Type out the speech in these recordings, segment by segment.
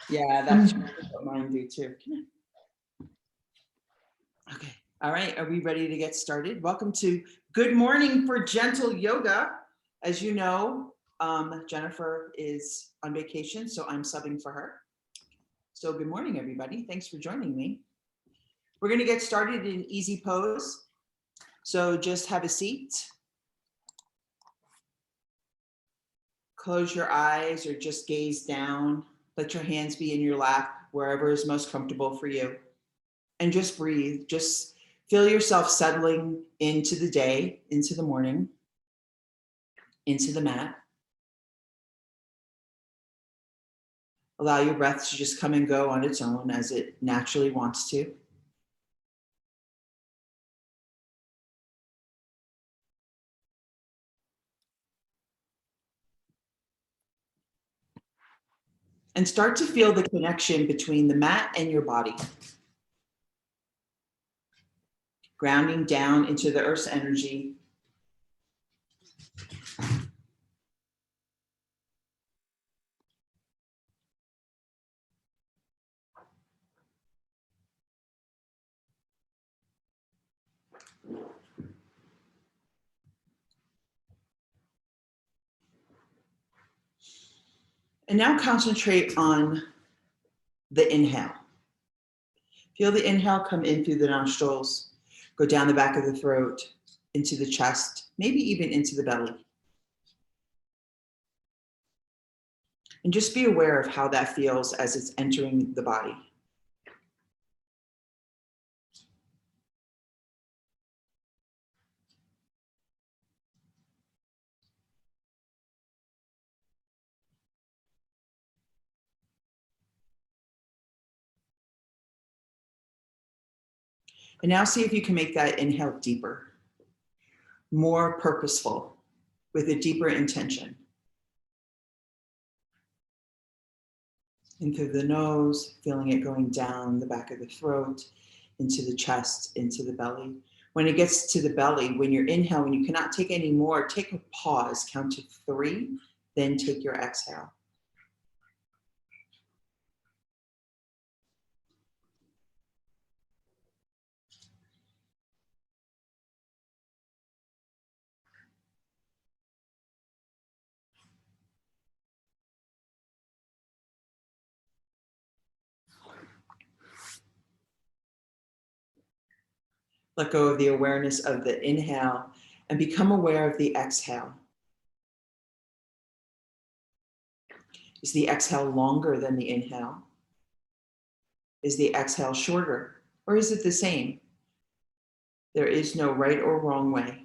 Yeah, that's what mine do too. Okay. All right. Are we ready to get started? Welcome to Good Morning for Gentle Yoga. As you know, Jennifer is on vacation, so I'm subbing for her. So good morning, everybody. Thanks for joining me. We're going to get started in easy pose. So just have a seat. Close your eyes or just gaze down. Let your hands be in your lap, wherever is most comfortable for you. And just breathe. Just feel yourself settling into the day, into the morning, into the mat. Allow your breath to just come and go on its own as it naturally wants to. And start to feel the connection between the mat and your body. Grounding down into the earth's energy. And now concentrate on the inhale. Feel the inhale come in through the nostrils, go down the back of the throat, into the chest, maybe even into the belly. And just be aware of how that feels as it's entering the body. And now see if you can make that inhale deeper, more purposeful, with a deeper intention. In through the nose, feeling it going down the back of the throat, into the chest, into the belly. When it gets to the belly, when you're inhaling, you cannot take any more, take a pause, count to 3, then take your exhale. Let go of the awareness of the inhale and become aware of the exhale. Is the exhale longer than the inhale? Is the exhale shorter, or is it the same? There is no right or wrong way.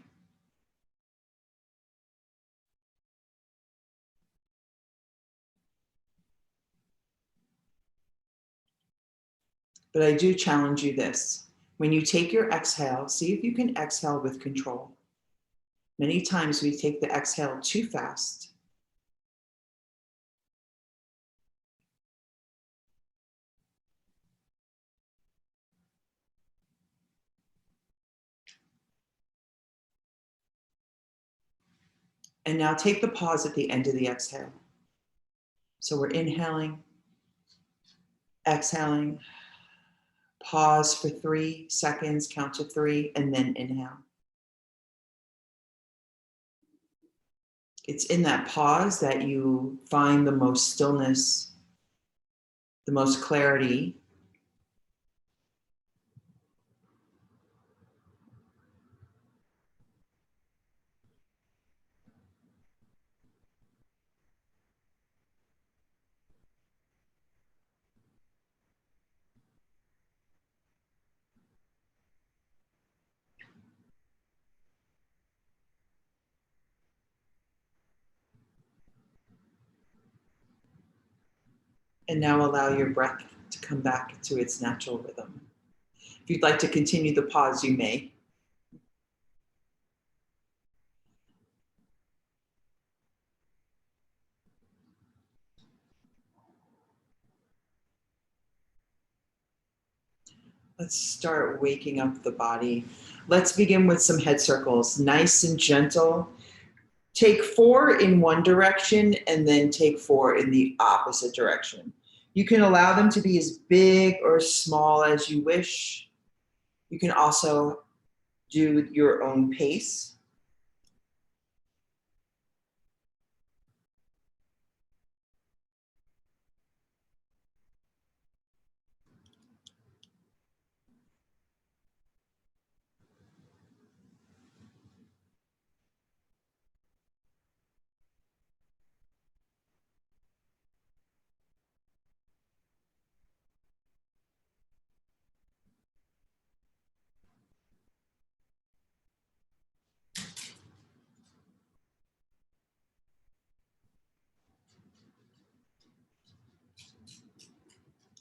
But I do challenge you this. When you take your exhale, see if you can exhale with control. Many times we take the exhale too fast. And now take the pause at the end of the exhale. So we're inhaling, exhaling, pause for 3 seconds, count to 3, and then inhale. It's in that pause that you find the most stillness, the most clarity. And now allow your breath to come back to its natural rhythm. If you'd like to continue the pause, you may. Let's start waking up the body. Let's begin with some head circles, nice and gentle. Take 4 in one direction and then take 4 in the opposite direction. You can allow them to be as big or small as you wish. You can also do your own pace.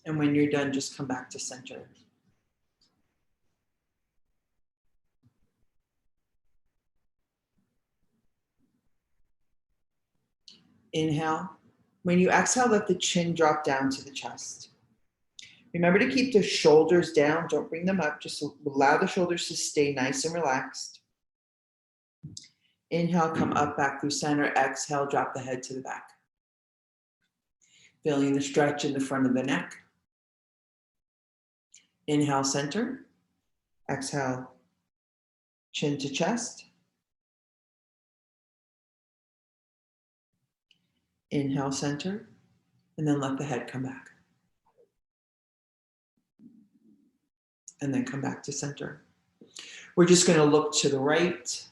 And when you're done, just come back to center. Inhale. When you exhale, let the chin drop down to the chest. Remember to keep the shoulders down. Don't bring them up. Just allow the shoulders to stay nice and relaxed. Inhale, come up, back through center. Exhale, drop the head to the back. Feeling the stretch in the front of the neck. Inhale, center. Exhale, chin to chest. Inhale, center. And then let the head come back. And then come back to center. We're just going to look to the right.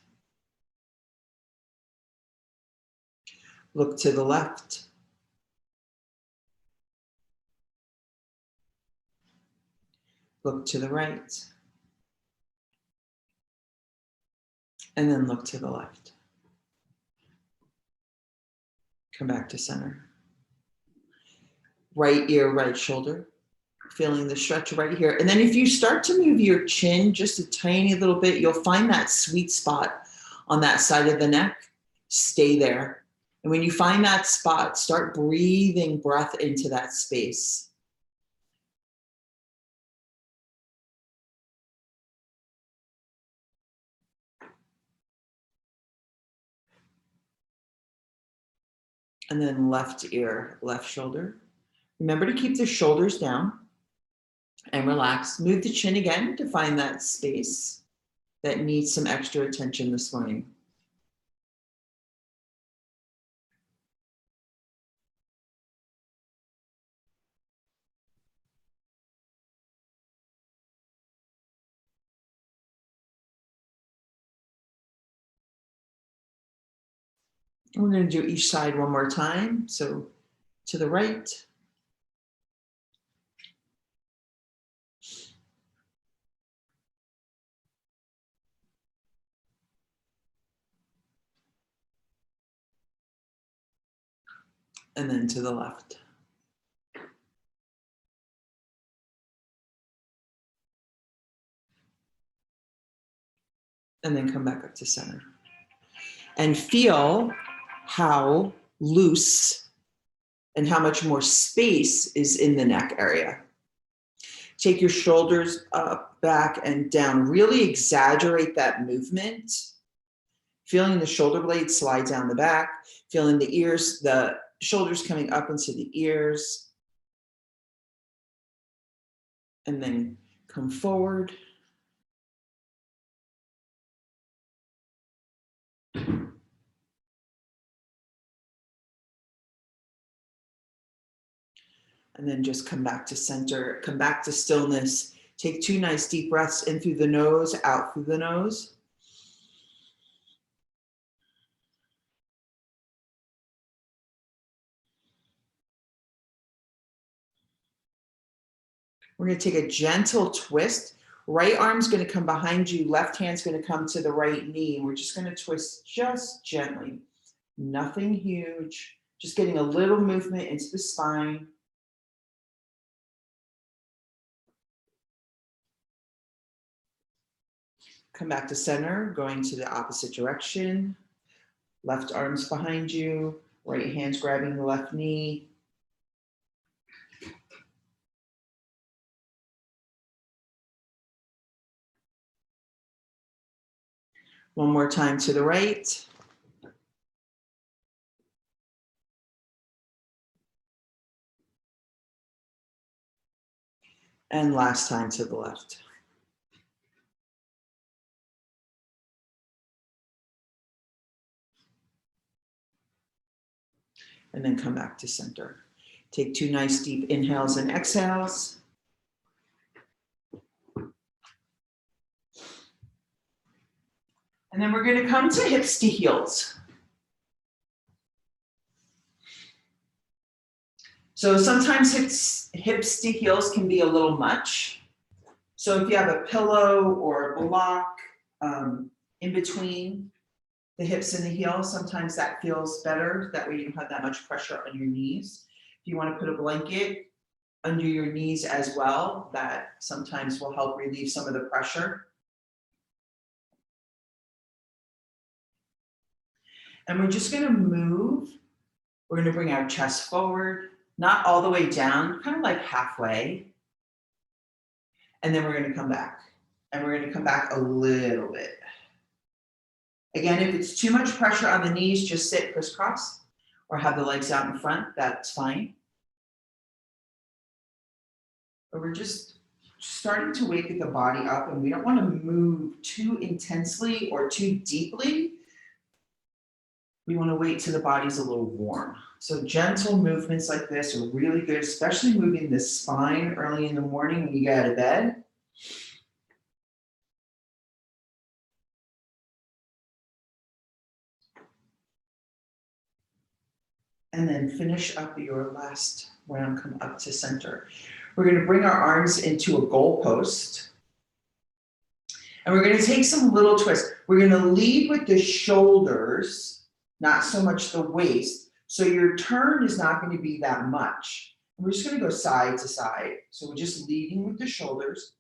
Look to the left. Look to the right. And then look to the left. Come back to center. Right ear, right shoulder. Feeling the stretch right here. And then if you start to move your chin just a tiny little bit, you'll find that sweet spot on that side of the neck. Stay there. And when you find that spot, start breathing breath into that space. And then left ear, left shoulder. Remember to keep the shoulders down and relax. Move the chin again to find that space that needs some extra attention this morning. We're going to do each side one more time. So to the right. And then to the left. And then come back up to center. And feel how loose and how much more space is in the neck area. Take your shoulders up, back, and down. Really exaggerate that movement. Feeling the shoulder blades slide down the back. Feeling the ears, the shoulders coming up into the ears. And then come forward. And then just come back to center, come back to stillness. Take 2 nice deep breaths in through the nose, out through the nose. We're going to take a gentle twist. Right arm's going to come behind you. Left hand's going to come to the right knee. We're just going to twist just gently. Nothing huge. Just getting a little movement into the spine. Come back to center, going to the opposite direction. Left arm's behind you. Right hand's grabbing the left knee. One more time to the right. And last time to the left. And then come back to center. Take 2 nice deep inhales and exhales. And then we're going to come to hips to heels. So sometimes hips to heels can be a little much. So if you have a pillow or a block in between the hips and the heels, sometimes that feels better. That way you don't have that much pressure on your knees. If you want to put a blanket under your knees as well, that sometimes will help relieve some of the pressure. And we're just going to move. We're going to bring our chest forward, not all the way down, kind of like halfway. And then we're going to come back. And we're going to come back a little bit. Again, if it's too much pressure on the knees, just sit crisscross or have the legs out in front. That's fine. But we're just starting to wake the body up, and we don't want to move too intensely or too deeply. We want to wait till the body's a little warm. So gentle movements like this are really good, especially moving the spine early in the morning when you get out of bed. And then finish up your last round, come up to center. We're going to bring our arms into a goalpost. And we're going to take some little twists. We're going to lead with the shoulders, not so much the waist. So your turn is not going to be that much. We're just going to go side to side. So we're just leading with the shoulders.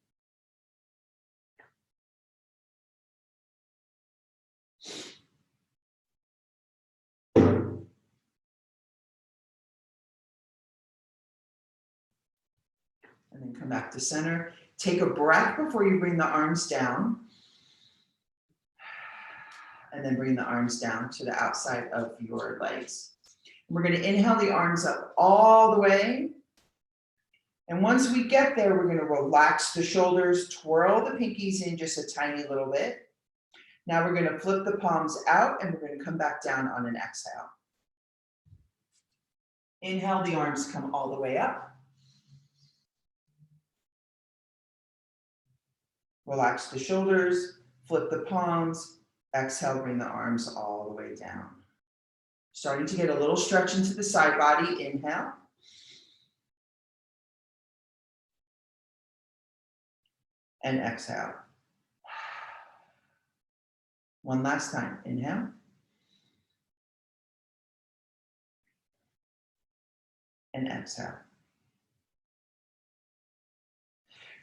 And then come back to center. Take a breath before you bring the arms down. And then bring the arms down to the outside of your legs. And we're going to inhale the arms up all the way. And once we get there, we're going to relax the shoulders, twirl the pinkies in just a tiny little bit. Now we're going to flip the palms out, and we're going to come back down on an exhale. Inhale, the arms come all the way up. Relax the shoulders, flip the palms, exhale, bring the arms all the way down. Starting to get a little stretch into the side body, inhale. And exhale. One last time, inhale. And exhale.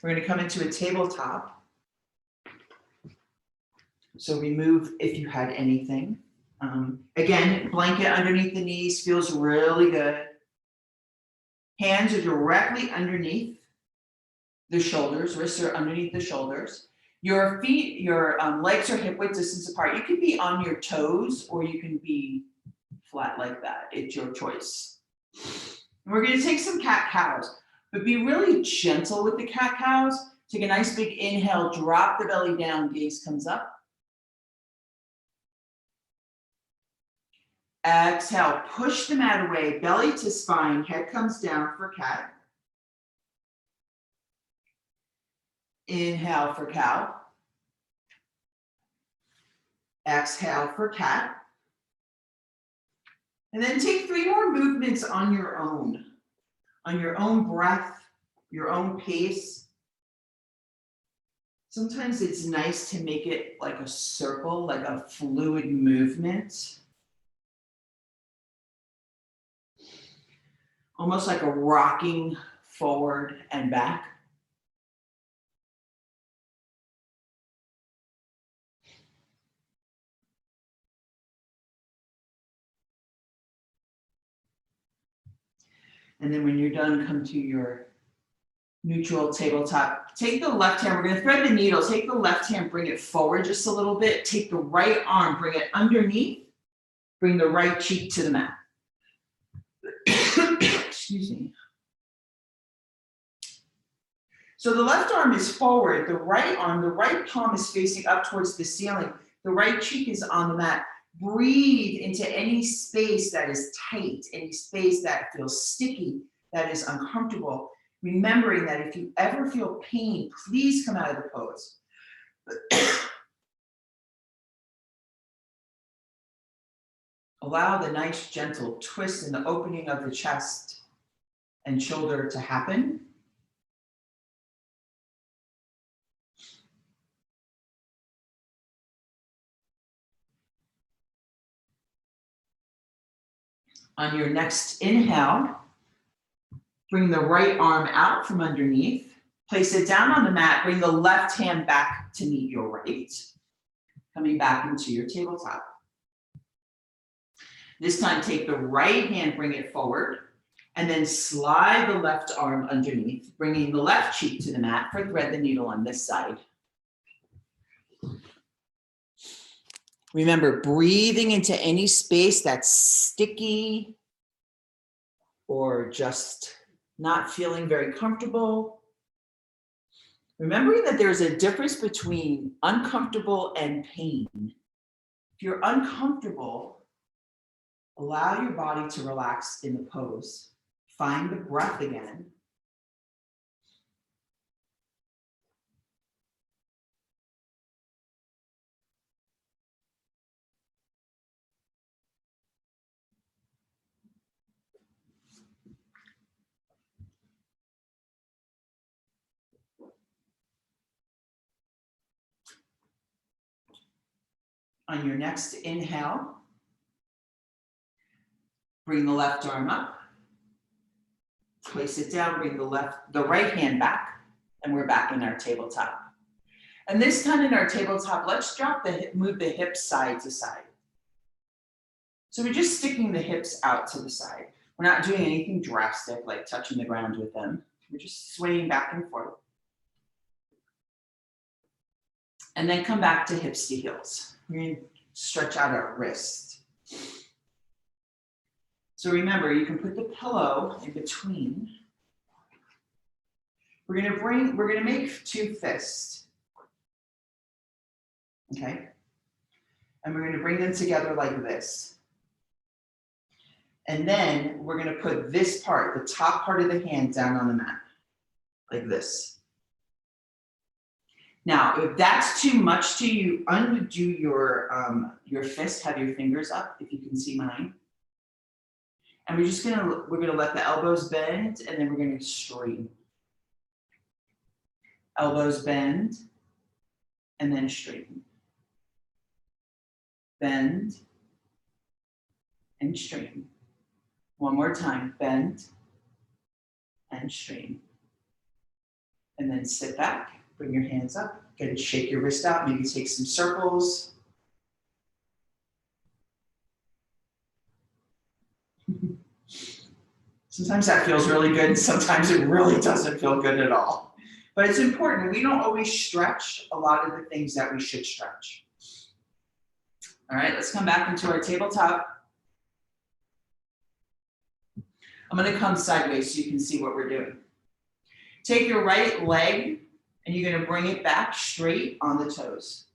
We're going to come into a tabletop. So remove if you had anything. Again, blanket underneath the knees feels really good. Hands are directly underneath the shoulders, wrists are underneath the shoulders. Your feet, your legs are hip width distance apart. You can be on your toes or you can be flat like that. It's your choice. And we're going to take some cat-cows, but be really gentle with the cat-cows. Take a nice big inhale, drop the belly down, gaze comes up. Exhale, push the mat away, belly to spine, head comes down for cat. Inhale for cow. Exhale for cat. And then take 3 more movements on your own breath, your own pace. Sometimes it's nice to make it like a circle, like a fluid movement. Almost like a rocking forward and back. And then when you're done, come to your neutral tabletop. Take the left hand, we're going to thread the needle. Take the left hand, bring it forward just a little bit. Take the right arm, bring it underneath. Bring the right cheek to the mat. Excuse me. So the left arm is forward, the right arm, the right palm is facing up towards the ceiling. The right cheek is on the mat. Breathe into any space that is tight, any space that feels sticky, that is uncomfortable. Remembering that if you ever feel pain, please come out of the pose. Allow the nice gentle twist in the opening of the chest and shoulder to happen. On your next inhale, bring the right arm out from underneath. Place it down on the mat. Bring the left hand back to meet your right. Coming back into your tabletop. This time, take the right hand, bring it forward, and then slide the left arm underneath, bringing the left cheek to the mat for thread the needle on this side. Remember, breathing into any space that's sticky or just not feeling very comfortable. Remembering that there's a difference between uncomfortable and pain. If you're uncomfortable, allow your body to relax in the pose. Find the breath again. On your next inhale, bring the left arm up, place it down, bring the right hand back, and we're back in our tabletop. And this time in our tabletop, let's drop the hip, move the hips side to side. So we're just sticking the hips out to the side. We're not doing anything drastic like touching the ground with them. We're just swaying back and forth. And then come back to hips to heels. We're going to stretch out our wrist. So remember, you can put the pillow in between. We're going to make two fists. Okay? And we're going to bring them together like this. And then we're going to put this part, the top part of the hand, down on the mat, like this. Now, if that's too much to you, undo your fist, have your fingers up, if you can see mine. And we're gonna let the elbows bend, and then we're gonna straighten. Elbows bend, and then straighten. Bend, and straighten. One more time, bend, and straighten. And then sit back. Bring your hands up, again, shake your wrist out, maybe take some circles. Sometimes that feels really good, and sometimes it really doesn't feel good at all. But it's important, we don't always stretch a lot of the things that we should stretch. All right, let's come back into our tabletop. I'm gonna come sideways so you can see what we're doing. Take your right leg, and you're going to bring it back straight on the toes.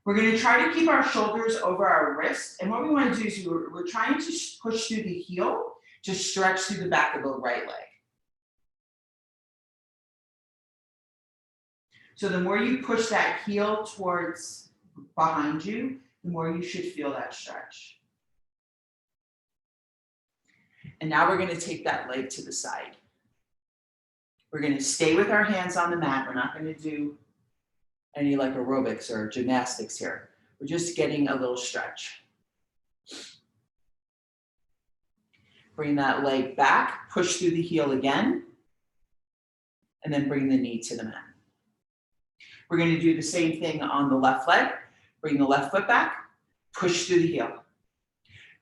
We're going to try to keep our shoulders over our wrists. And what we want to do is we're trying to push through the heel to stretch through the back of the right leg. So the more you push that heel towards behind you, the more you should feel that stretch. And now we're going to take that leg to the side. We're going to stay with our hands on the mat. We're not going to do any like aerobics or gymnastics here. We're just getting a little stretch. Bring that leg back, push through the heel again, and then bring the knee to the mat. We're going to do the same thing on the left leg. Bring the left foot back, push through the heel.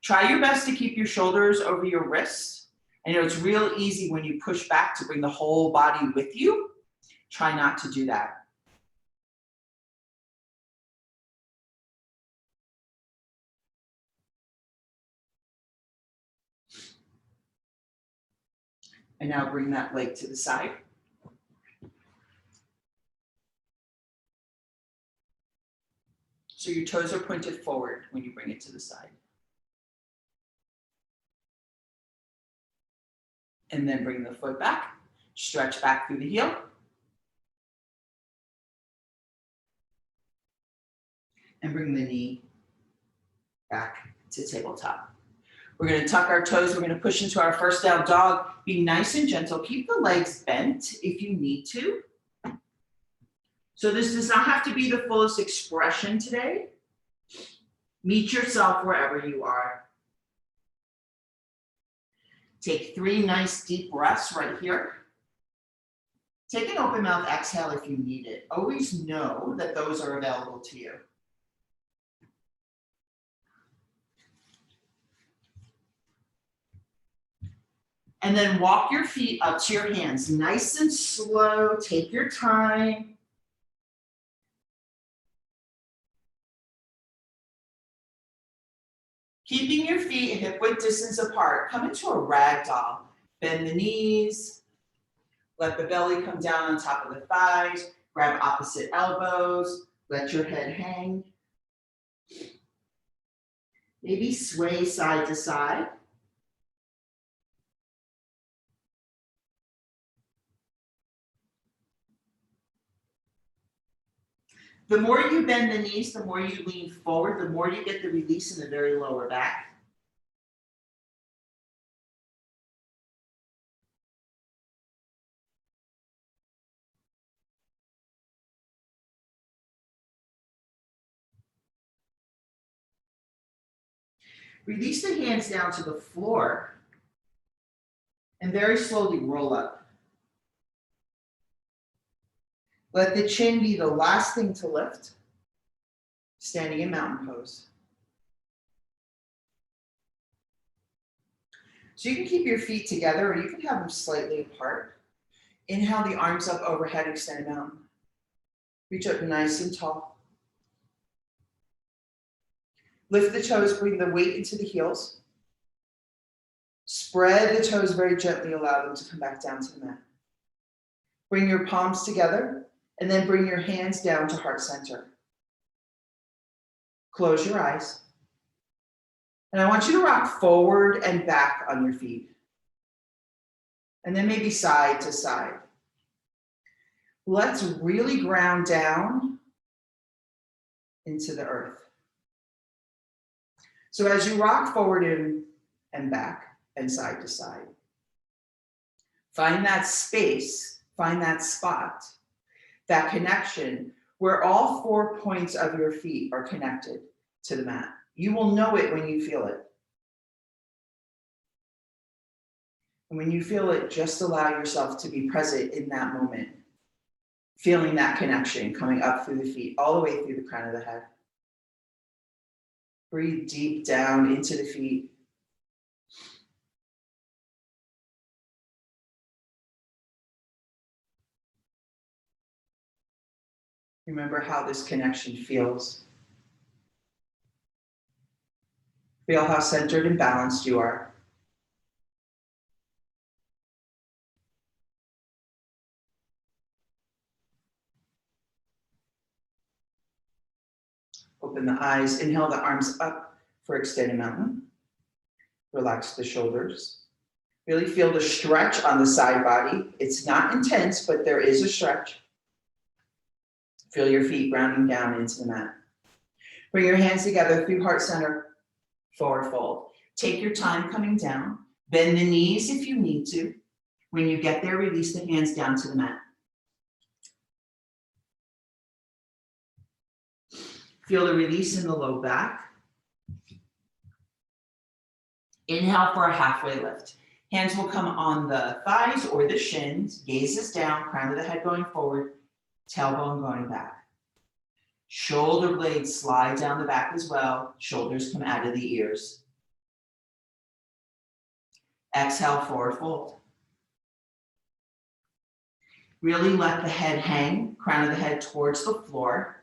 Try your best to keep your shoulders over your wrists. I know it's real easy when you push back to bring the whole body with you. Try not to do that. And now bring that leg to the side. So your toes are pointed forward when you bring it to the side. And then bring the foot back, stretch back through the heel. And bring the knee back to tabletop. We're going to tuck our toes. We're going to push into our first down dog. Be nice and gentle. Keep the legs bent if you need to. So this does not have to be the fullest expression today. Meet yourself wherever you are. Take 3 nice deep breaths right here. Take an open mouth exhale if you need it. Always know that those are available to you. And then walk your feet up to your hands, nice and slow. Take your time. Keeping your feet hip-width distance apart, come into a rag doll. Bend the knees. Let the belly come down on top of the thighs. Grab opposite elbows. Let your head hang. Maybe sway side to side. The more you bend the knees, the more you lean forward, the more you get the release in the very lower back. Release the hands down to the floor and very slowly roll up. Let the chin be the last thing to lift, standing in mountain pose. So you can keep your feet together or you can have them slightly apart. Inhale the arms up overhead, extended mountain. Reach up nice and tall. Lift the toes, bring the weight into the heels. Spread the toes very gently, allow them to come back down to the mat. Bring your palms together and then bring your hands down to heart center. Close your eyes. And I want you to rock forward and back on your feet. And then maybe side to side. Let's really ground down into the earth. So as you rock forward and back and side to side, find that space, find that spot, that connection where all 4 points of your feet are connected to the mat. You will know it when you feel it. And when you feel it, just allow yourself to be present in that moment, feeling that connection coming up through the feet, all the way through the crown of the head. Breathe deep down into the feet. Remember how this connection feels. Feel how centered and balanced you are. Open the eyes, inhale the arms up for extended mountain. Relax the shoulders. Really feel the stretch on the side body. It's not intense, but there is a stretch. Feel your feet grounding down into the mat. Bring your hands together through heart center, forward fold. Take your time coming down. Bend the knees if you need to. When you get there, release the hands down to the mat. Feel the release in the low back. Inhale for a halfway lift. Hands will come on the thighs or the shins. Gaze is down, crown of the head going forward, tailbone going back. Shoulder blades slide down the back as well. Shoulders come out of the ears. Exhale, forward fold. Really let the head hang, crown of the head towards the floor.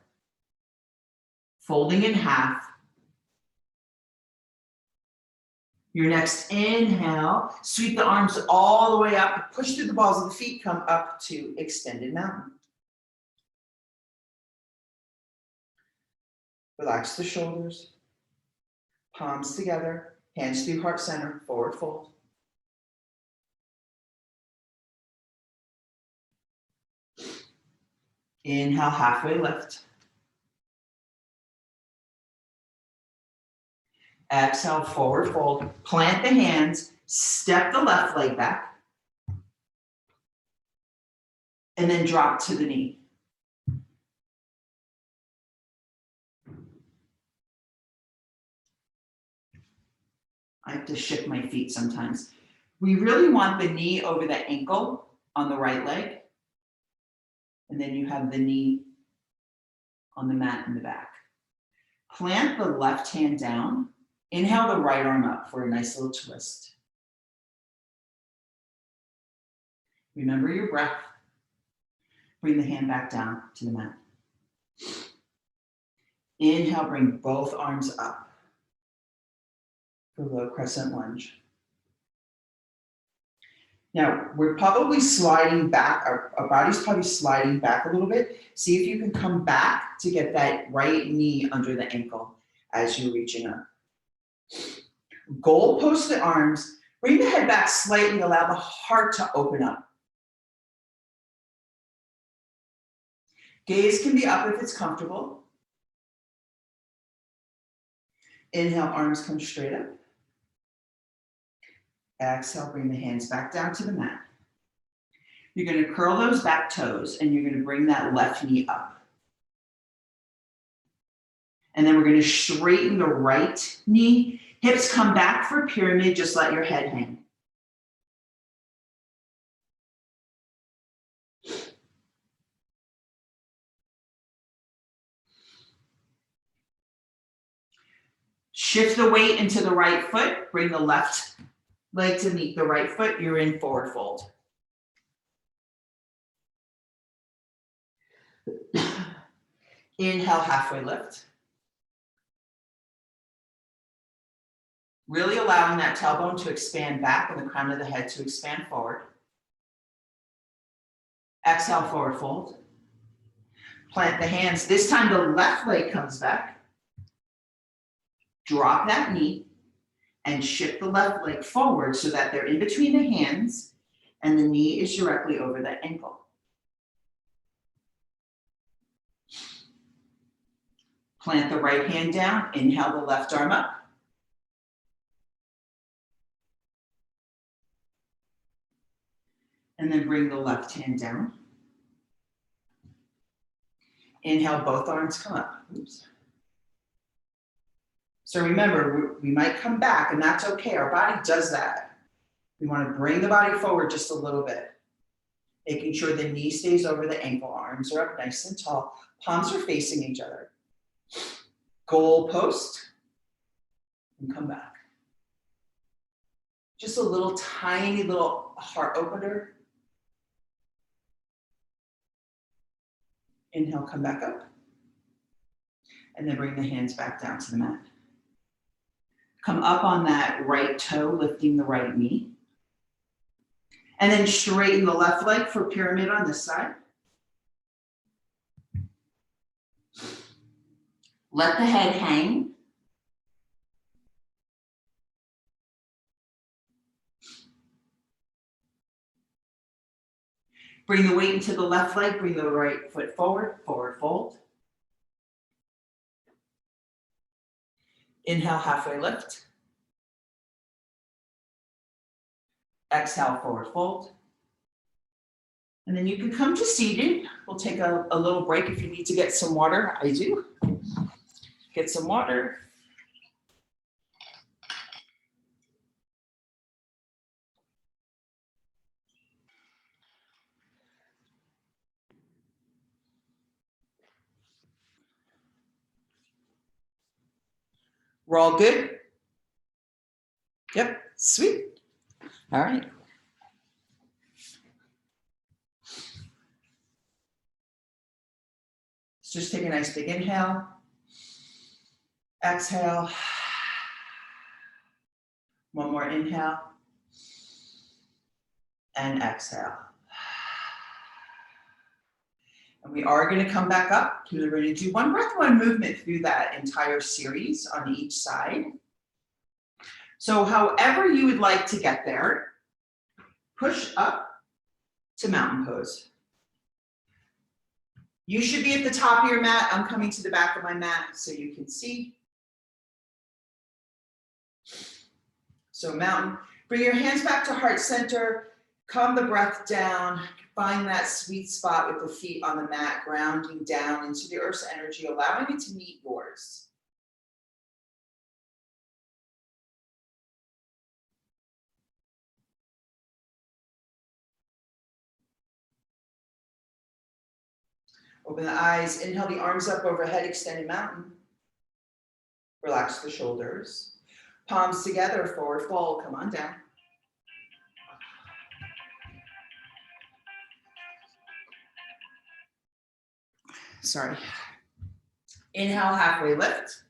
Folding in half. Your next inhale, sweep the arms all the way up, push through the balls of the feet, come up to extended mountain. Relax the shoulders, palms together, hands through heart center, forward fold. Inhale, halfway lift. Exhale, forward fold. Plant the hands, step the left leg back, and then drop to the knee. I have to shift my feet sometimes. We really want the knee over the ankle on the right leg. And then you have the knee on the mat in the back. Plant the left hand down. Inhale the right arm up for a nice little twist. Remember your breath. Bring the hand back down to the mat. Inhale, bring both arms up for low crescent lunge. Now, we're probably sliding back, our body's probably sliding back a little bit. See if you can come back to get that right knee under the ankle as you're reaching up. Goal post the arms, bring the head back slightly, allow the heart to open up. Gaze can be up if it's comfortable. Inhale, arms come straight up. Exhale, bring the hands back down to the mat. You're going to curl those back toes and you're going to bring that left knee up. And then we're going to straighten the right knee. Hips come back for pyramid, just let your head hang. Shift the weight into the right foot, bring the left leg to meet the right foot, you're in forward fold. Inhale, halfway lift. Really allowing that tailbone to expand back and the crown of the head to expand forward. Exhale, forward fold. Plant the hands. This time the left leg comes back. Drop that knee and shift the left leg forward so that they're in between the hands and the knee is directly over the ankle. Plant the right hand down, inhale the left arm up. And then bring the left hand down. Inhale, both arms come up. Oops. So remember, we might come back and that's okay. Our body does that. We want to bring the body forward just a little bit. Making sure the knee stays over the ankle, arms are up nice and tall, palms are facing each other. Goal post and come back. Just a little tiny little heart opener. Inhale, come back up. And then bring the hands back down to the mat. Come up on that right toe, lifting the right knee. And then straighten the left leg for pyramid on this side. Let the head hang. Bring the weight into the left leg, bring the right foot forward, forward fold. Inhale, halfway lift. Exhale, forward fold. And then you can come to seated. We'll take a little break if you need to get some water. I do. Get some water. We're all good? Yep, sweet. All right. So just take a nice big inhale. Exhale. One more inhale. And exhale. And we are going to come back up. We're going to do one breath, one movement through that entire series on each side. So however you would like to get there, push up to mountain pose. You should be at the top of your mat. I'm coming to the back of my mat so you can see. So mountain, bring your hands back to heart center, calm the breath down, find that sweet spot with the feet on the mat, grounding down into the earth's energy, allowing it to meet yours. Open the eyes, inhale the arms up overhead, extended mountain. Relax the shoulders. Palms together, forward fold, come on down. Sorry. Inhale, halfway lift.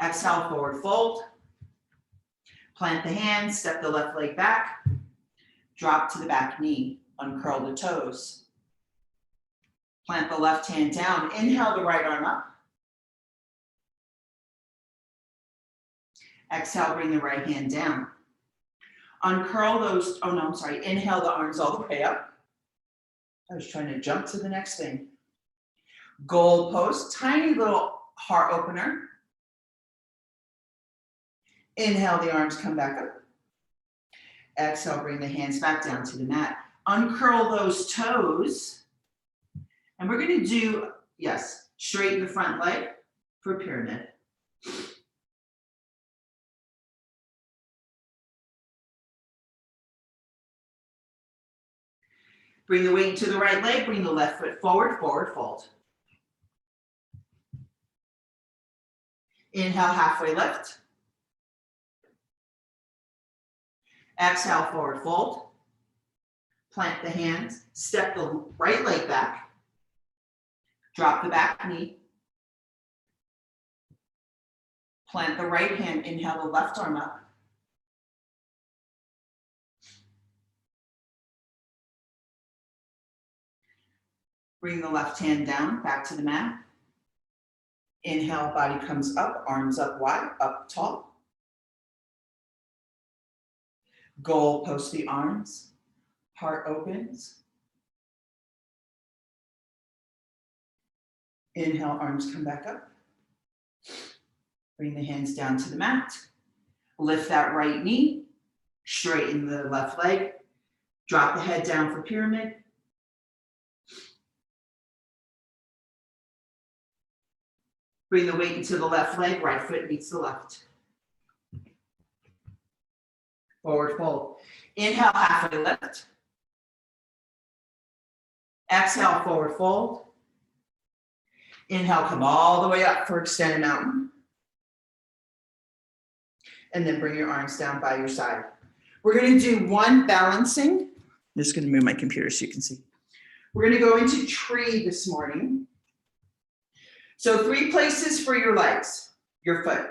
Exhale, forward fold. Plant the hands, step the left leg back. Drop to the back knee, uncurl the toes. Plant the left hand down, inhale the right arm up. Exhale, bring the right hand down. Uncurl those, oh no, I'm sorry, inhale the arms all the way up. I was trying to jump to the next thing. Goal pose, tiny little heart opener. Inhale, the arms come back up. Exhale, bring the hands back down to the mat. Uncurl those toes. And we're gonna do, yes, straighten the front leg for pyramid. Bring the weight to the right leg, bring the left foot forward, forward fold. Inhale, halfway lift. Exhale, forward fold. Plant the hands, step the right leg back. Drop the back knee. Plant the right hand, inhale the left arm up. Bring the left hand down, back to the mat. Inhale, body comes up, arms up wide, up tall. Goal, post the arms, heart opens. Inhale, arms come back up. Bring the hands down to the mat. Lift that right knee, straighten the left leg. Drop the head down for pyramid. Bring the weight into the left leg, right foot meets the left. Forward fold. Inhale, halfway lift. Exhale, forward fold. Inhale, come all the way up for extended mountain. And then bring your arms down by your side. We're gonna do one balancing. I'm just gonna move my computer so you can see. We're gonna go into tree this morning. So 3 places for your legs, your foot.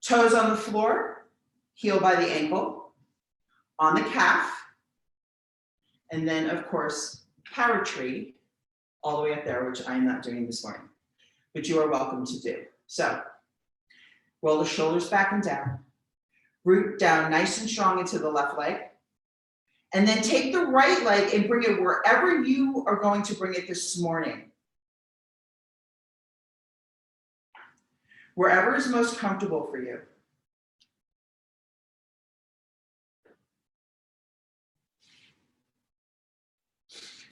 Toes on the floor, heel by the ankle, on the calf, and then of course, power tree, all the way up there, which I'm not doing this morning, but you are welcome to do. So, roll the shoulders back and down, root down nice and strong into the left leg, and then take the right leg and bring it wherever you are going to bring it this morning. Wherever is most comfortable for you.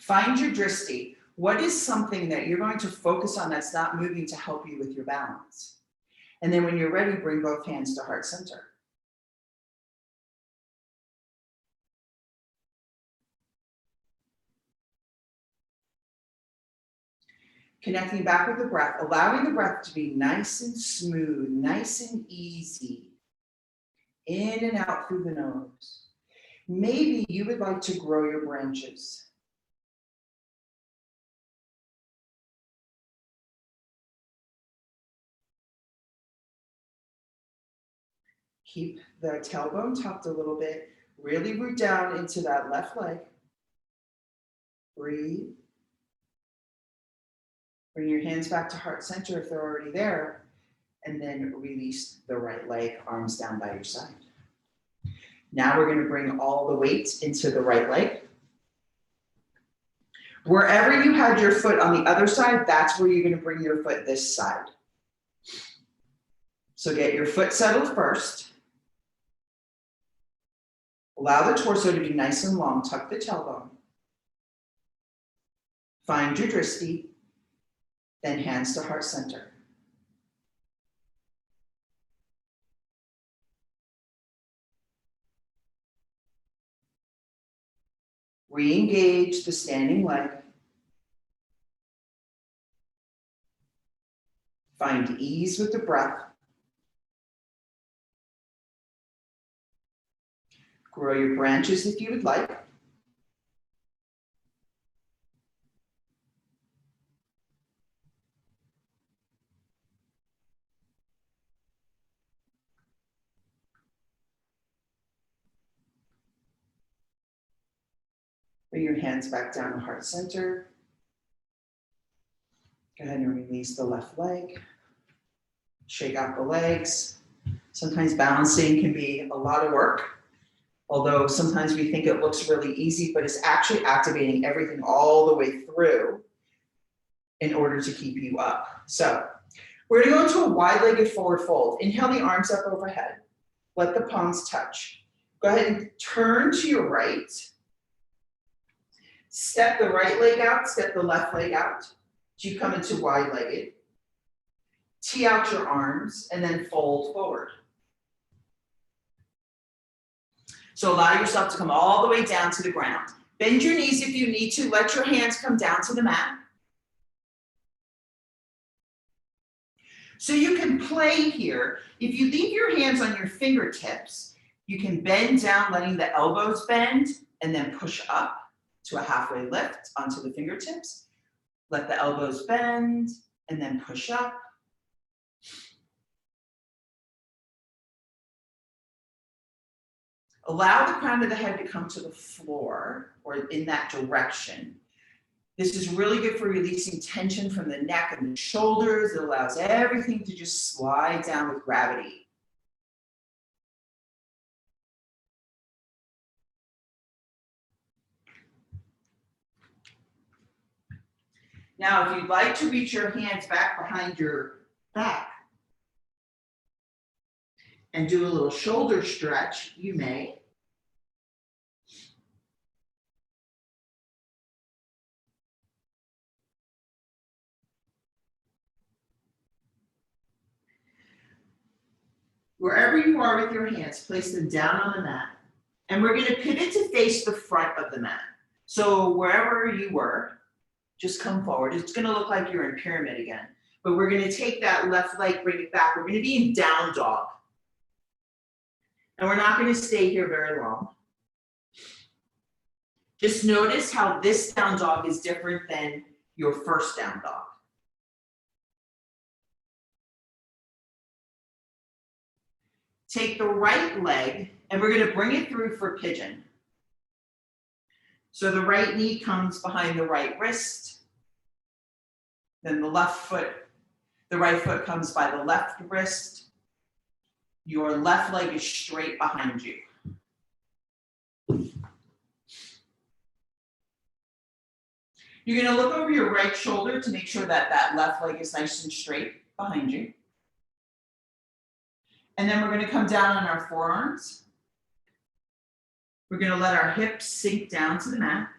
Find your drishti. What is something that you're going to focus on that's not moving to help you with your balance? And then when you're ready, bring both hands to heart center. Connecting back with the breath, allowing the breath to be nice and smooth, nice and easy. In and out through the nose. Maybe you would like to grow your branches. Keep the tailbone tucked a little bit. Really root down into that left leg. Breathe. Bring your hands back to heart center if they're already there, and then release the right leg, arms down by your side. Now we're going to bring all the weight into the right leg. Wherever you had your foot on the other side, that's where you're going to bring your foot this side. So get your foot settled first. Allow the torso to be nice and long. Tuck the tailbone. Find your drishti. Then hands to heart center. Re-engage the standing leg. Find ease with the breath. Grow your branches if you would like. Bring your hands back down to heart center. Go ahead and release the left leg. Shake out the legs. Sometimes balancing can be a lot of work, although sometimes we think it looks really easy, but it's actually activating everything all the way through in order to keep you up. So we're gonna go into a wide-legged forward fold. Inhale the arms up overhead. Let the palms touch. Go ahead and turn to your right. Step the right leg out, step the left leg out. So you come into wide-legged. Tee out your arms and then fold forward. So allow yourself to come all the way down to the ground. Bend your knees if you need to. Let your hands come down to the mat. So you can play here. If you leave your hands on your fingertips, you can bend down, letting the elbows bend, and then push up to a halfway lift onto the fingertips. Let the elbows bend, and then push up. Allow the crown of the head to come to the floor or in that direction. This is really good for releasing tension from the neck and the shoulders. It allows everything to just slide down with gravity. Now, if you'd like to reach your hands back behind your back and do a little shoulder stretch, you may. Wherever you are with your hands, place them down on the mat. And we're going to pivot to face the front of the mat. So wherever you were, just come forward. It's going to look like you're in pyramid again. But we're going to take that left leg, bring it back. We're going to be in down dog. And we're not going to stay here very long. Just notice how this down dog is different than your first down dog. Take the right leg and we're going to bring it through for pigeon. So the right knee comes behind the right wrist. Then the right foot comes by the left wrist. Your left leg is straight behind you. You're going to look over your right shoulder to make sure that that left leg is nice and straight behind you. And then we're going to come down on our forearms. We're going to let our hips sink down to the mat.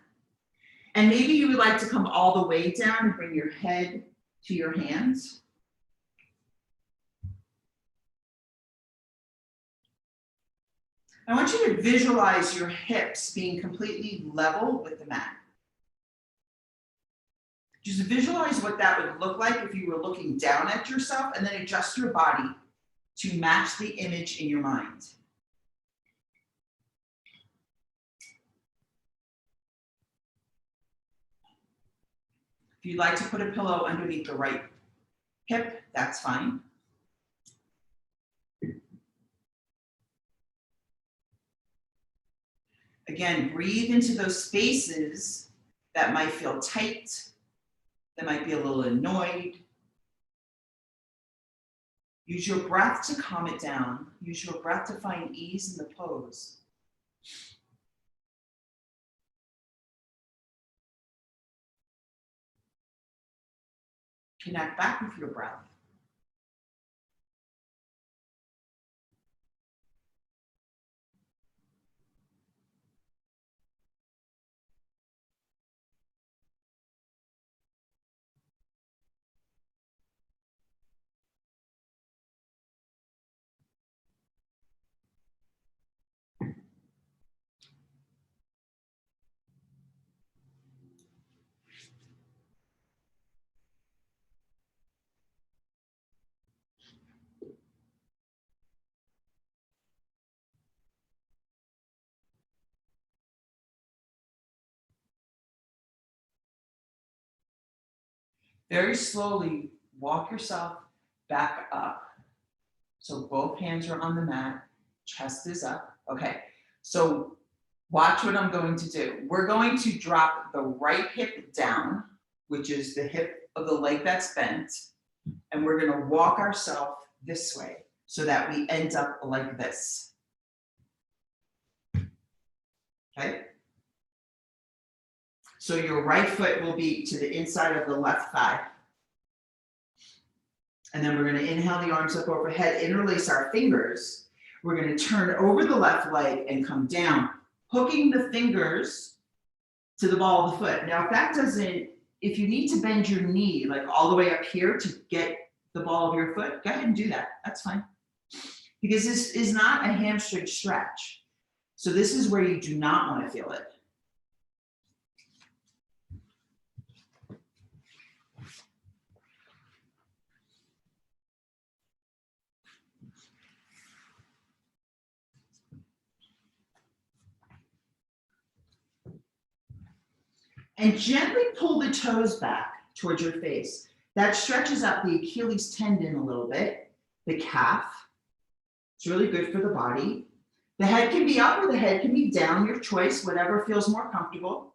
And maybe you would like to come all the way down and bring your head to your hands. I want you to visualize your hips being completely level with the mat. Just visualize what that would look like if you were looking down at yourself, and then adjust your body to match the image in your mind. If you'd like to put a pillow underneath the right hip, that's fine. Again, breathe into those spaces that might feel tight, that might be a little annoyed. Use your breath to calm it down. Use your breath to find ease in the pose. Connect back with your breath. Very slowly walk yourself back up. So both hands are on the mat, chest is up. Okay, so watch what I'm going to do. We're going to drop the right hip down, which is the hip of the leg that's bent, and we're gonna walk ourselves this way so that we end up like this. Okay? So your right foot will be to the inside of the left thigh. And then we're gonna inhale the arms up overhead, interlace our fingers. We're gonna turn over the left leg and come down, hooking the fingers to the ball of the foot. Now, if you need to bend your knee, like all the way up here to get the ball of your foot, go ahead and do that, that's fine. Because this is not a hamstring stretch. So this is where you do not wanna feel it. And gently pull the toes back towards your face. That stretches out the Achilles tendon a little bit, the calf. It's really good for the body. The head can be up or the head can be down, your choice, whatever feels more comfortable.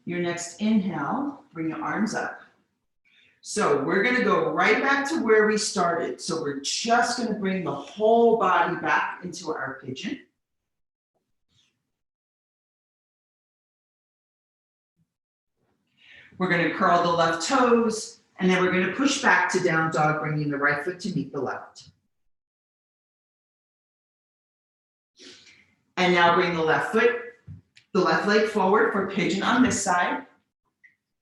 Your next inhale, bring your arms up. So we're gonna go right back to where we started. So we're just gonna bring the whole body back into our pigeon. We're gonna curl the left toes, and then we're gonna push back to down dog, bringing the right foot to meet the left. And now bring the left leg forward for pigeon on this side.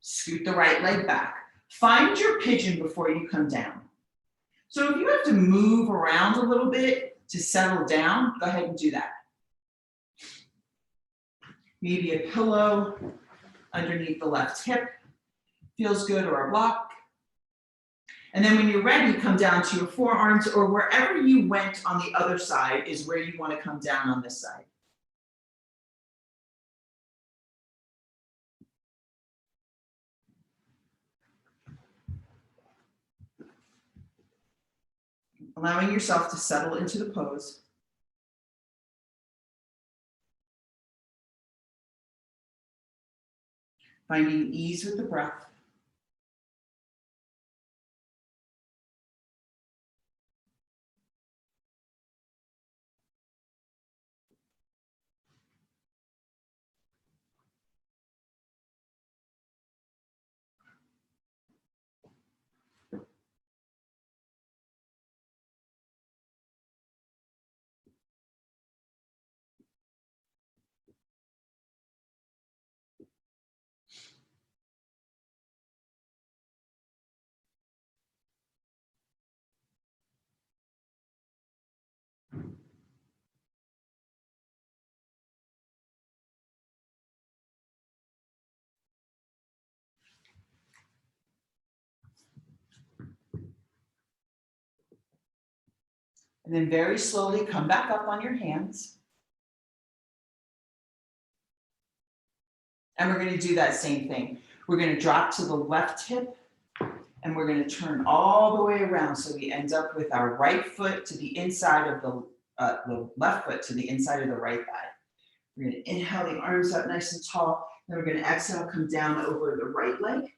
Scoot the right leg back. Find your pigeon before you come down. So if you have to move around a little bit to settle down, go ahead and do that. Maybe a pillow underneath the left hip feels good, or a block. And then when you're ready, come down to your forearms, or wherever you went on the other side is where you want to come down on this side. Allowing yourself to settle into the pose. Finding ease with the breath. And then very slowly come back up on your hands. And we're going to do that same thing. We're going to drop to the left hip and we're going to turn all the way around. So we end up with our right foot to the inside of the left foot to the inside of the right thigh. We're going to inhale the arms up nice and tall. Then we're going to exhale, come down over the right leg.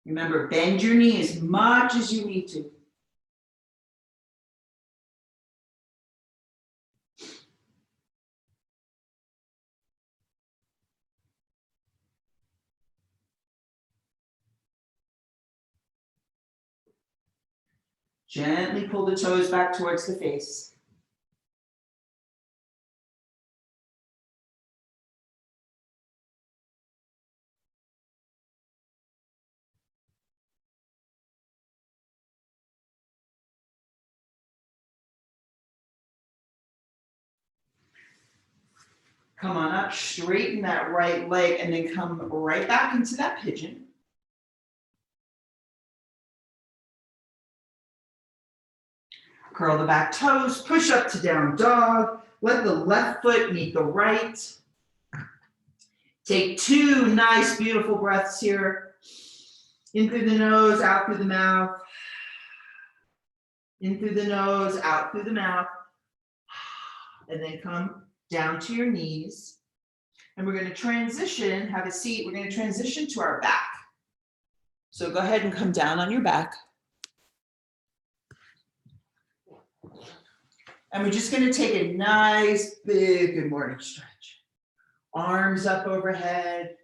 Remember, bend your knee as much as you need to. Gently pull the toes back towards the face. Come on up, straighten that right leg, and then come right back into that pigeon. Curl the back toes, push up to down dog. Let the left foot meet the right. Take 2 nice, beautiful breaths here. In through the nose, out through the mouth. In through the nose, out through the mouth. And then come down to your knees. And we're going to transition, have a seat. We're going to transition to our back. So go ahead and come down on your back. And we're just going to take a nice, big good morning stretch. Arms up overhead,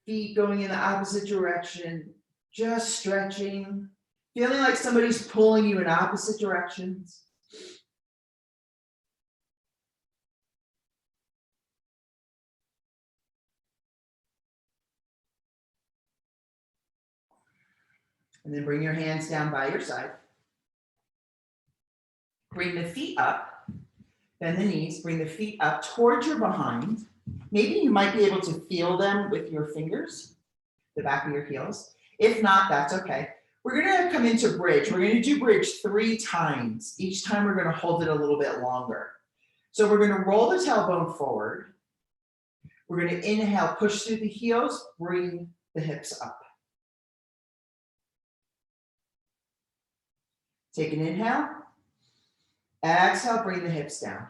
feet going in the opposite direction, just stretching, feeling like somebody's pulling you in opposite directions. And then bring your hands down by your side. Bring the feet up, bend the knees, bring the feet up towards your behind. Maybe you might be able to feel them with your fingers, the back of your heels. If not, that's okay. We're gonna come into bridge. We're gonna do bridge 3 times. Each time we're gonna hold it a little bit longer. So we're gonna roll the tailbone forward. We're gonna inhale, push through the heels, bring the hips up. Take an inhale. Exhale, bring the hips down.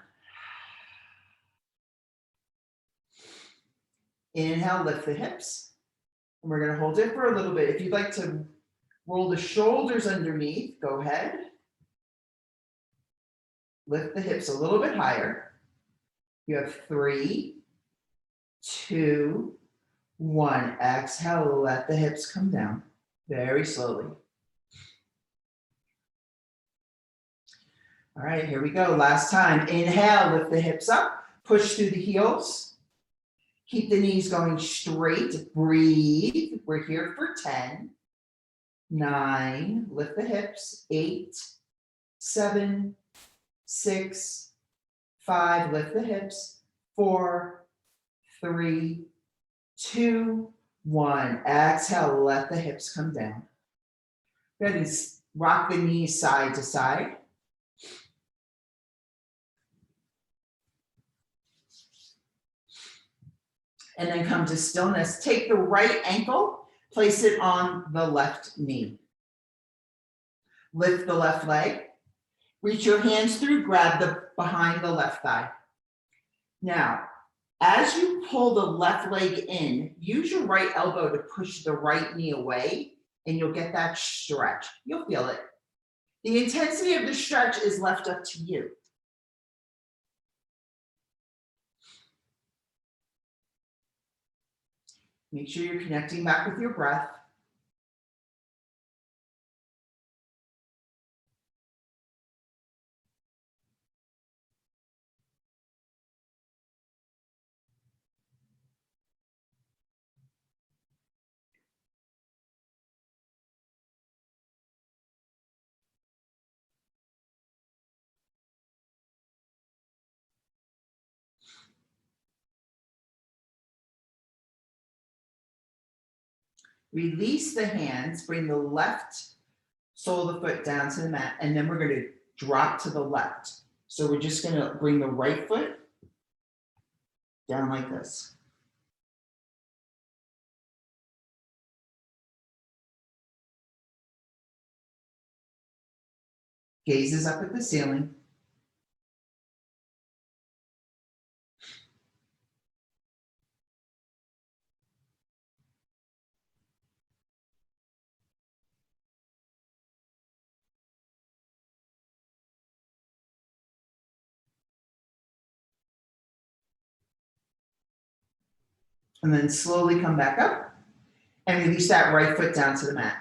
Inhale, lift the hips. And we're going to hold it for a little bit. If you'd like to roll the shoulders underneath, go ahead. Lift the hips a little bit higher. You have 3, 2, 1. Exhale, let the hips come down very slowly. All right, here we go. Last time. Inhale, lift the hips up, push through the heels. Keep the knees going straight. Breathe. We're here for 10, 9, lift the hips, 8, 7, 6, 5, lift the hips, 4, 3, 2, 1. Exhale, let the hips come down. Go ahead and rock the knees side to side. And then come to stillness. Take the right ankle, place it on the left knee. Lift the left leg. Reach your hands through, grab the behind the left thigh. Now, as you pull the left leg in, use your right elbow to push the right knee away, and you'll get that stretch. You'll feel it. The intensity of the stretch is left up to you. Make sure you're connecting back with your breath. Release the hands, bring the left sole of the foot down to the mat, and then we're going to drop to the left. So we're just going to bring the right foot down like this. Gazes up at the ceiling. And then slowly come back up and release that right foot down to the mat.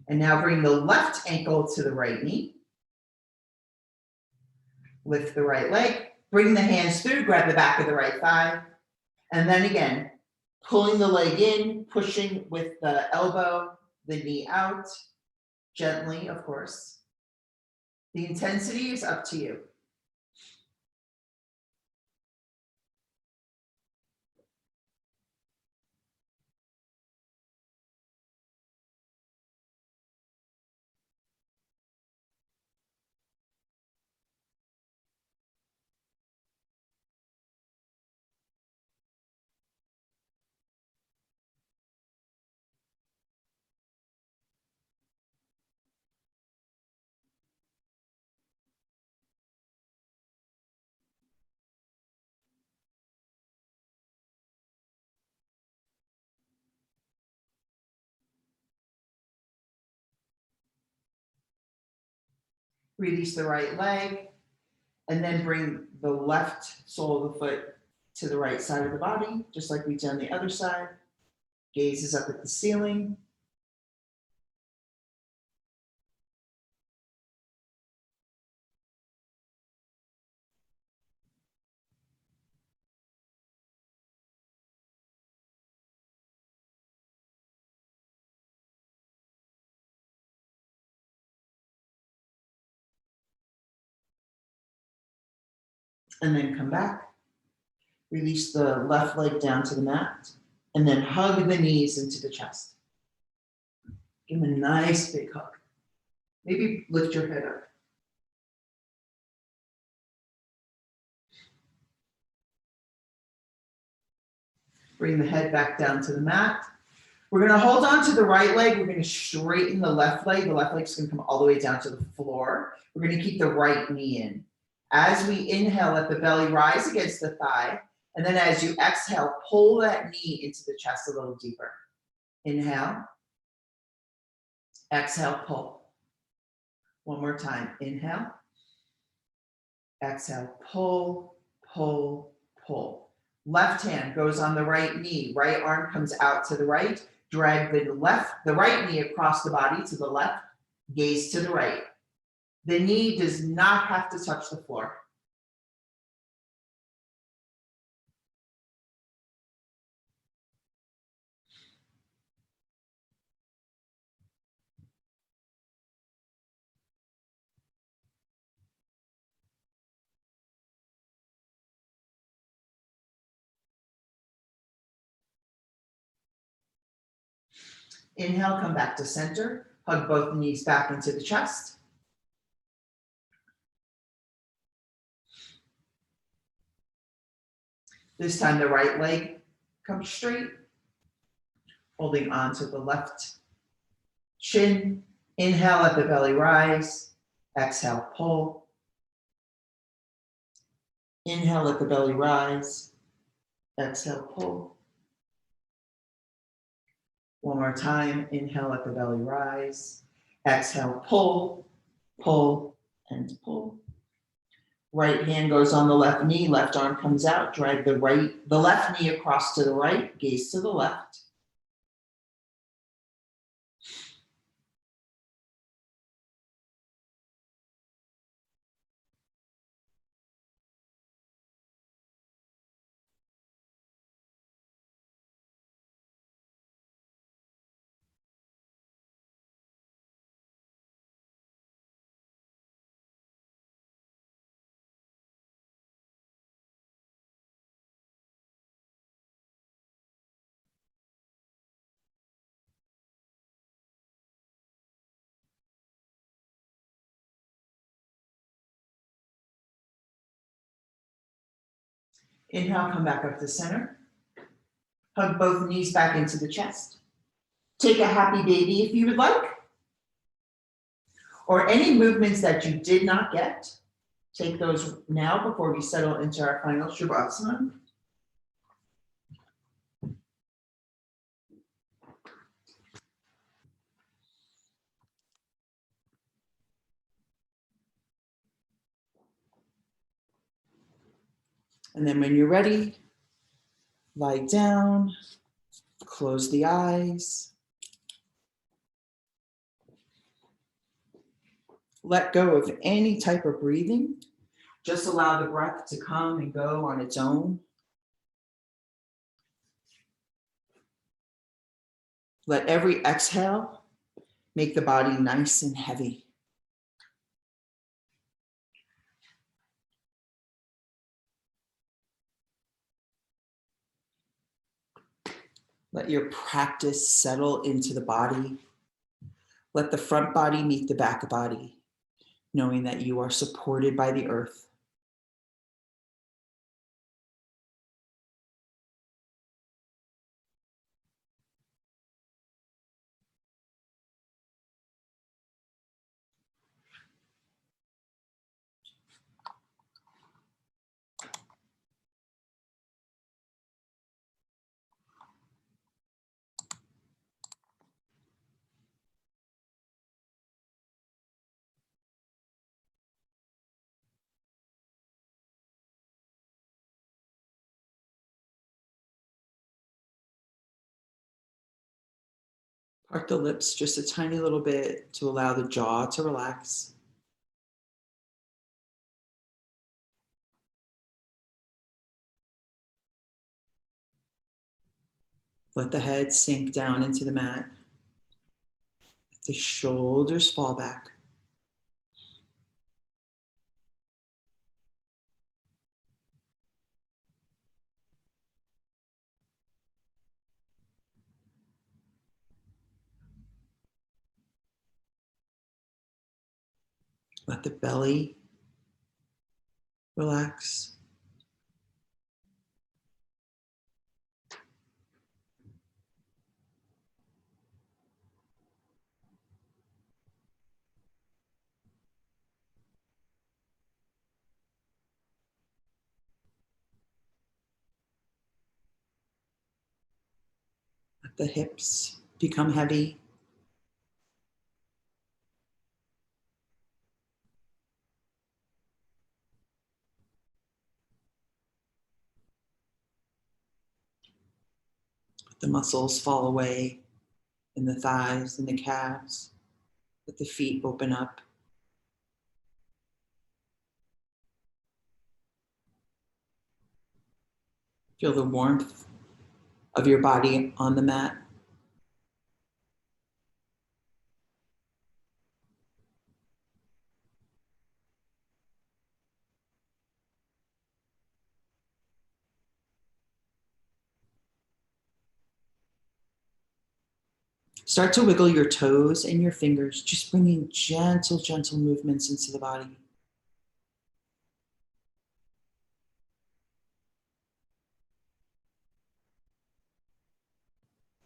And now bring the left ankle to the right knee. Lift the right leg, bring the hands through, grab the back of the right thigh. And then again, pulling the leg in, pushing with the elbow, the knee out, gently, of course. The intensity is up to you. Release the right leg, and then bring the left sole of the foot to the right side of the body, just like we did on the other side. Gaze is up at the ceiling. And then come back. Release the left leg down to the mat, and then hug the knees into the chest. Give them a nice big hug. Maybe lift your head up. Bring the head back down to the mat. We're gonna hold on to the right leg. We're gonna straighten the left leg. The left leg's gonna come all the way down to the floor. We're gonna keep the right knee in. As we inhale, let the belly rise against the thigh. And then as you exhale, pull that knee into the chest a little deeper. Inhale. Exhale, pull. One more time. Inhale. Exhale, pull, pull, pull. Left hand goes on the right knee. Right arm comes out to the right. Drag the right knee across the body to the left. Gaze to the right. The knee does not have to touch the floor. Inhale, come back to center. Hug both knees back into the chest. This time the right leg comes straight, holding on to the left shin. Inhale, let the belly rise. Exhale, pull. Inhale, let the belly rise. Exhale, pull. One more time. Inhale, let the belly rise. Exhale, pull, pull, and pull. Right hand goes on the left knee, left arm comes out. Drag the left knee across to the right, gaze to the left. Inhale, come back up to center. Hug both knees back into the chest. Take a happy baby if you would like. Or any movements that you did not get, take those now before we settle into our final Shavasana. And then when you're ready, lie down, close the eyes. Let go of any type of breathing. Just allow the breath to come and go on its own. Let every exhale make the body nice and heavy. Let your practice settle into the body. Let the front body meet the back body, knowing that you are supported by the earth. Part the lips just a tiny little bit to allow the jaw to relax. Let the head sink down into the mat. Let the shoulders fall back. Let the belly relax. Let the hips become heavy. Let the muscles fall away in the thighs and the calves. Let the feet open up. Feel the warmth of your body on the mat. Start to wiggle your toes and your fingers, just bringing gentle, gentle movements into the body.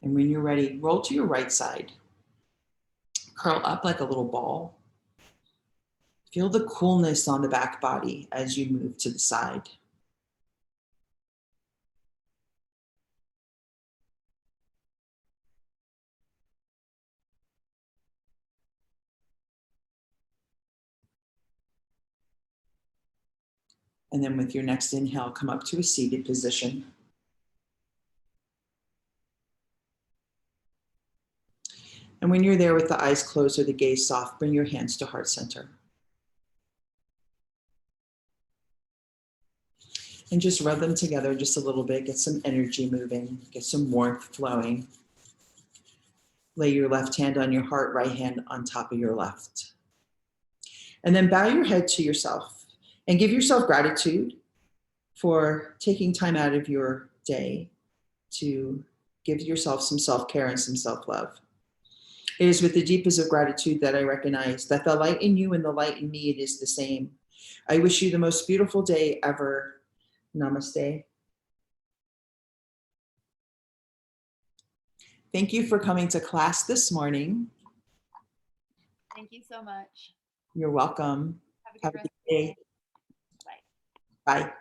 And when you're ready, roll to your right side. Curl up like a little ball. Feel the coolness on the back body as you move to the side. And then with your next inhale, come up to a seated position. And when you're there with the eyes closed or the gaze soft, bring your hands to heart center. And just rub them together just a little bit, get some energy moving, get some warmth flowing. Lay your left hand on your heart, right hand on top of your left. And then bow your head to yourself and give yourself gratitude for taking time out of your day to give yourself some self-care and some self-love. It is with the deepest of gratitude that I recognize that the light in you and the light in me, it is the same. I wish you the most beautiful day ever. Namaste. Thank you for coming to class this morning. Thank you so much. You're welcome. Have a Have good a rest good of the day. day. Bye. Bye.